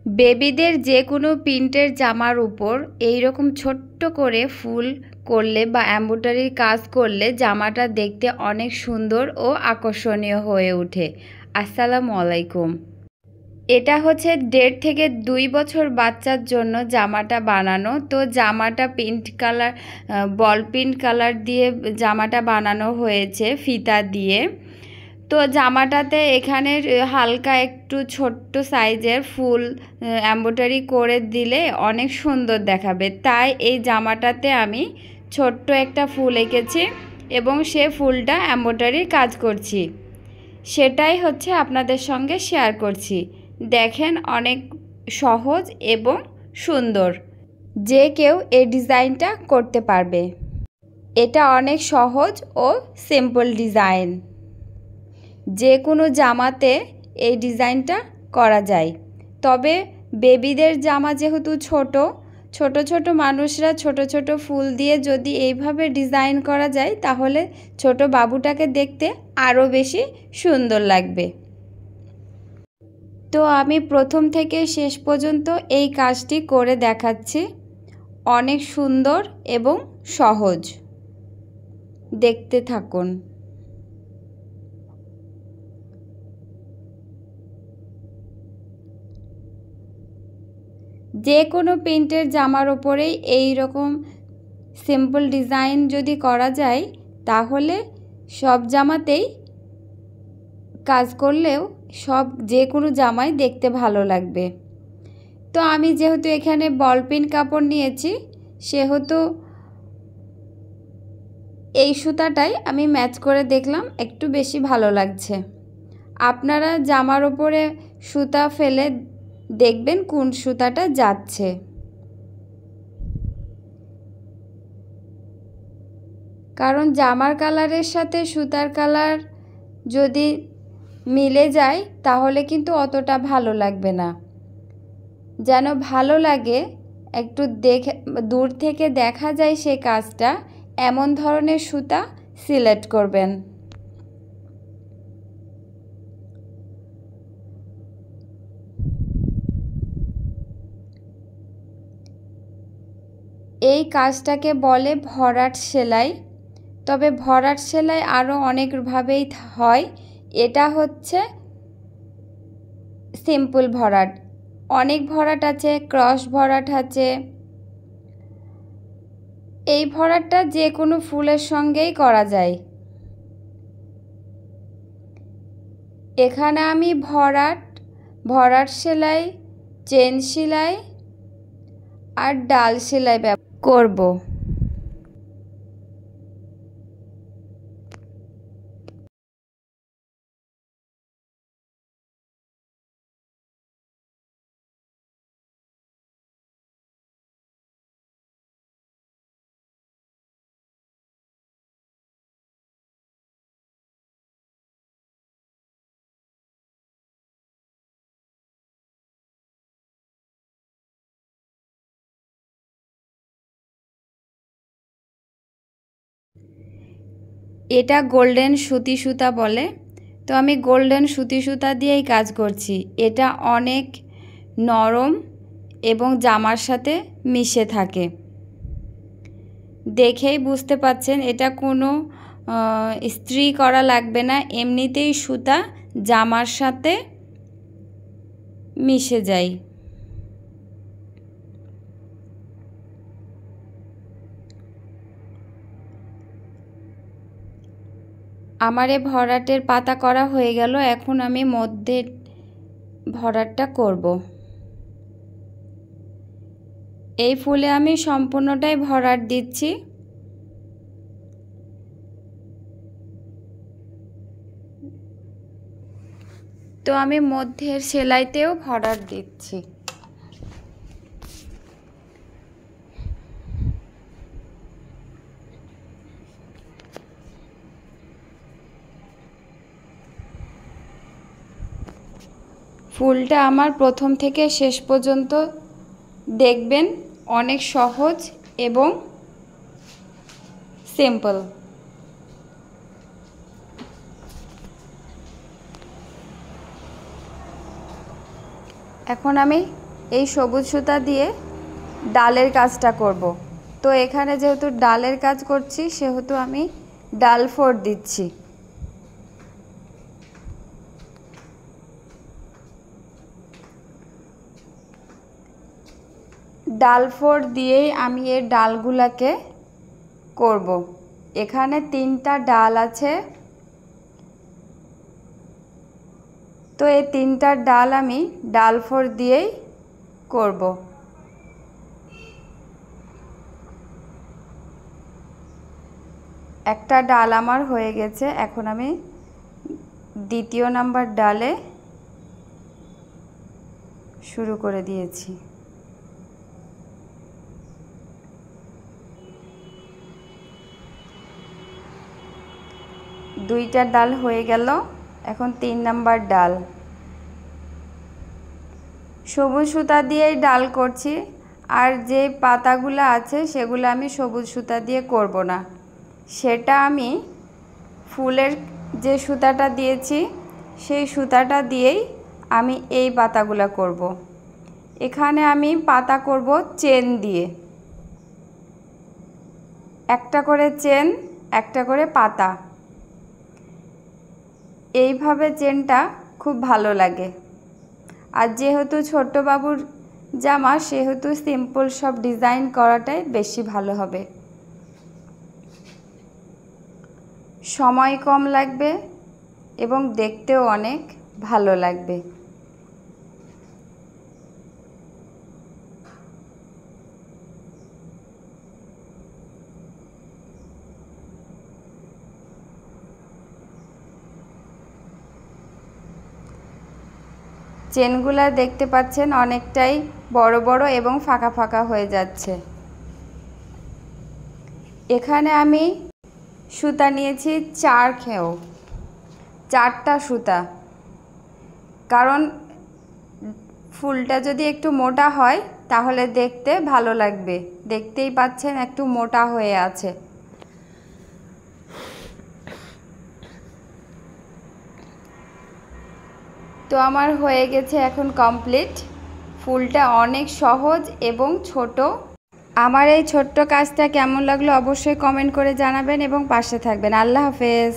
বেবিদের যে কোনো প্রিন্টের জামার উপর এই রকম ছোট্ট করে ফুল করলে বা এমব্রয়ডারির কাজ করলে জামাটা দেখতে অনেক সুন্দর ও আকর্ষণীয় হয়ে ওঠে। আসসালামু আলাইকুম। এটা হচ্ছে 1.5 থেকে 2 বছর বাচ্চার জন্য জামাটা বানানো। তো জামাটা বল প্রিন্ট কালার দিয়ে জামাটা বানানো হয়েছে ফিতা দিয়ে। তো জামাটাতে এখানে হালকা একটু ছোট্ট সাইজের ফুল এমব্রয়ডারি করে দিলে অনেক সুন্দর দেখাবে, তাই এই জামাটাতে আমি ছোট্ট একটা ফুল এঁকেছি এবং সে ফুলটা এমব্রয়ডারির কাজ করছি, সেটাই হচ্ছে আপনাদের সঙ্গে শেয়ার করছি। দেখেন অনেক সহজ এবং সুন্দর, যে কেউ এই ডিজাইনটা করতে পারবে। এটা অনেক সহজ ও সিম্পল ডিজাইন, যে কোনো জামাতে এই ডিজাইনটা করা যায়। তবে বেবিদের জামা যেহেতু ছোট ছোট মানুষরা ছোট ছোট ফুল দিয়ে যদি এইভাবে ডিজাইন করা যায় তাহলে ছোট বাবুটাকে দেখতে আরও বেশি সুন্দর লাগবে। তো আমি প্রথম থেকে শেষ পর্যন্ত এই কাজটি করে দেখাচ্ছি। অনেক সুন্দর এবং সহজ, দেখতে থাকুন। যে কোনো প্রিন্টের জামার ওপরেই এই রকম সিম্পল ডিজাইন যদি করা যায় তাহলে সব জামাতেই কাজ করলেও যে কোনো জামাই দেখতে ভালো লাগবে। তো আমি যেহেতু এখানে বল প্রিন্ট কাপড় নিয়েছি সেহেতু এই সুতাটাই আমি ম্যাচ করে দেখলাম একটু বেশি ভালো লাগছে। আপনারা জামার ওপরে সুতা ফেলে দেখবেন কোন সুতাটা যাচ্ছে। কারণ জামার কালারের সাথে সুতার কালার যদি মিলে যায় তাহলে কিন্তু অতটা ভালো লাগবে না। যেন ভালো লাগে, একটু দূর থেকে দেখা যায় সে কাজটা, এমন ধরনের সুতা সিলেক্ট করবেন। এই কাজটাকে বলে ভরাট সেলাই। তবে ভরাট সেলাই আরও অনেকভাবেই হয়, এটা হচ্ছে সিম্পল ভরাট। অনেক ভরাট আছে, ক্রস ভরাট আছে। এই ভরাটটা যে কোনো ফুলের সঙ্গেই করা যায়। এখানে আমি ভরাট সেলাই, চেন সেলাই আর ডাল সেলাই করব। এটা গোল্ডেন সুতি সুতা বলে। তো আমি গোল্ডেন সুতি সুতা দিয়েই কাজ করছি। এটা অনেক নরম এবং জামার সাথে মিশে থাকে, দেখেই বুঝতে পাচ্ছেন। এটা কোনো ইস্ত্রি করা লাগবে না, এমনিতেই সুতা জামার সাথে মিশে যায়। আমার এই ভরাটের পাতা করা হয়ে গেল। এখন আমি মধ্যে ভরাটটা করব। এই ফুলে আমি সম্পূর্ণটাই ভরাট দিচ্ছি। তো আমি মধ্যের সেলাইতেও ভরাট দিচ্ছি। ফুলটা আমার প্রথম থেকে শেষ পর্যন্ত দেখবেন, অনেক সহজ এবং সিম্পল। এখন আমি এই সবুজ সুতা দিয়ে ডালের কাজটা করব। তো এখানে যেহেতু ডালের কাজ করছি সেহেতু আমি ডাল ফোড় দিচ্ছি। ডাল ফোড় দিয়েই আমি এই ডালগুলাকে করব। এখানে 3টা ডাল আছে, তো এই 3টা ডাল আমি ডাল ফোড় দিয়েই করব। একটা ডাল আমার হয়ে গেছে, এখন আমি 2য় নাম্বার ডালে শুরু করে দিয়েছি। দুইটা ডাল হয়ে গেল, এখন 3 নাম্বার ডাল। সবুজ সুতা দিয়েই ডাল করছি, আর যে পাতাগুলো আছে সেগুলো আমি সবুজ সুতা দিয়ে করব না, সেটা আমি ফুলের যে সুতাটা দিয়েছি সেই সুতাটা দিয়েই আমি এই পাতাগুলো করব। এখানে আমি পাতা করব চেন দিয়ে, একটা করে চেন, একটা করে পাতা। এইভাবে চেনটা খুব ভালো লাগে। আর যেহেতু ছোট্ট বাবুর জামা সেহেতু সিম্পল সব ডিজাইন করাটাই বেশি ভালো হবে, সময় কম লাগবে এবং দেখতেও অনেক ভালো লাগবে। চেনগুলা দেখতে পাচ্ছেন অনেকটাই বড় বড় এবং ফাঁকা ফাঁকা হয়ে যাচ্ছে। এখানে আমি সুতা নিয়েছি 4টা সুতা, কারণ ফুলটা যদি একটু মোটা হয় তাহলে দেখতে ভালো লাগবে। দেখতেই পাচ্ছেন একটু মোটা হয়ে আছে। তো আমার হয়ে গেছে এখন কমপ্লিট। ফুলটা অনেক সহজ এবং ছোট। আমার এই ছোট্ট কাজটা কেমন লাগলো অবশ্যই কমেন্ট করে জানাবেন এবং পাশে থাকবেন। আল্লাহ হাফেজ।